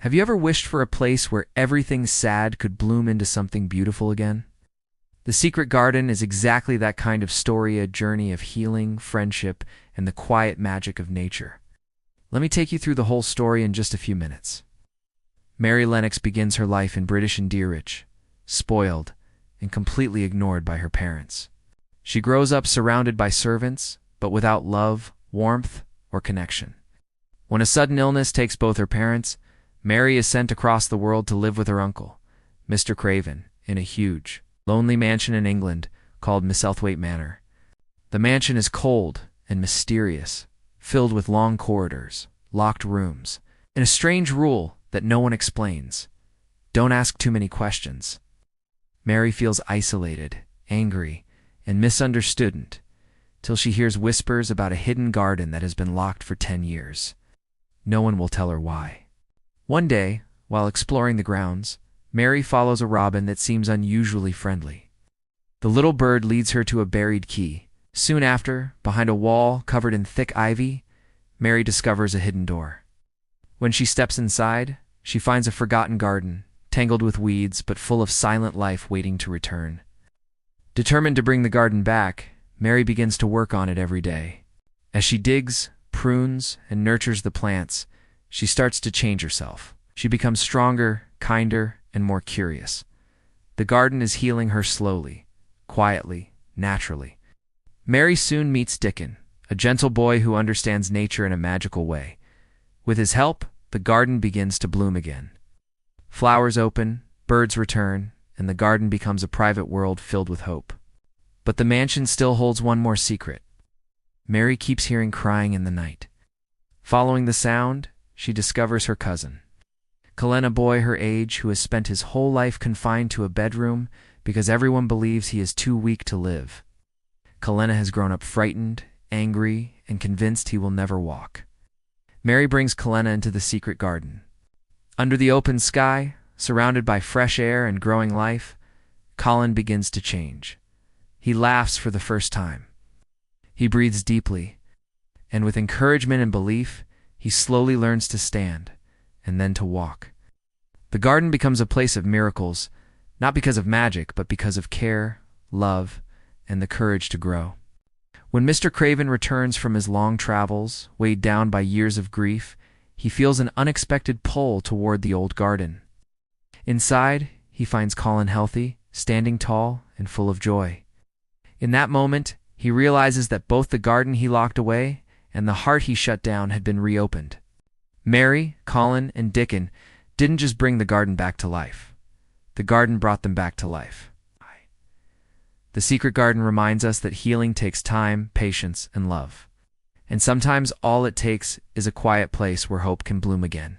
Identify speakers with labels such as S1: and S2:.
S1: Have you ever wished for a place where everything sad could bloom into something beautiful again? The Secret Garden is exactly that kind of story, a journey of healing, friendship, and the quiet magic of nature. Let me take you through the whole story in just a few minutes. Mary Lennox begins her life in British India, spoiled and completely ignored by her parents. She grows up surrounded by servants, but without love, warmth, or connection. When a sudden illness takes both her parents, Mary is sent across the world to live with her uncle, Mr. Craven, in a huge, lonely mansion in England called Misselthwaite Manor. The mansion is cold and mysterious, filled with long corridors, locked rooms, and a strange rule that no one explains: don't ask too many questions. Mary feels isolated, angry, and misunderstood till she hears whispers about a hidden garden that has been locked for 10 years. No one will tell her why. One day, while exploring the grounds, Mary follows a robin that seems unusually friendly. The little bird leads her to a buried key. Soon after, behind a wall covered in thick ivy, Mary discovers a hidden door. When she steps inside, she finds a forgotten garden, tangled with weeds but full of silent life waiting to return. Determined to bring the garden back, Mary begins to work on it every day. As she digs, prunes, and nurtures the plants, she starts to change herself. She becomes stronger, kinder, and more curious. The garden is healing her slowly, quietly, naturally. Mary soon meets Dickon, a gentle boy who understands nature in a magical way. With his help, the garden begins to bloom again. Flowers open, birds return, and the garden becomes a private world filled with hope. But the mansion still holds one more secret. Mary keeps hearing crying in the night. Following the sound, she discovers her cousin, Cullen, a boy her age who has spent his whole life confined to a bedroom because everyone believes he is too weak to live. Cullen has grown up frightened, angry, and convinced he will never walk. Mary brings Cullen into the secret garden. Under the open sky, surrounded by fresh air and growing life, Cullen begins to change. He laughs for the first time. He breathes deeply, and with encouragement and belief, he slowly learns to stand, and then to walk. The garden becomes a place of miracles, not because of magic, but because of care, love, and the courage to grow. When Mr. Craven returns from his long travels, weighed down by years of grief, he feels an unexpected pull toward the old garden. Inside, he finds Colin healthy, standing tall, and full of joy. In that moment, he realizes that both the garden he locked away and the heart he shut down had been reopened. Mary, Colin, and Dickon didn't just bring the garden back to life. The garden brought them back to life. The Secret Garden reminds us that healing takes time, patience, and love. And sometimes all it takes is a quiet place where hope can bloom again.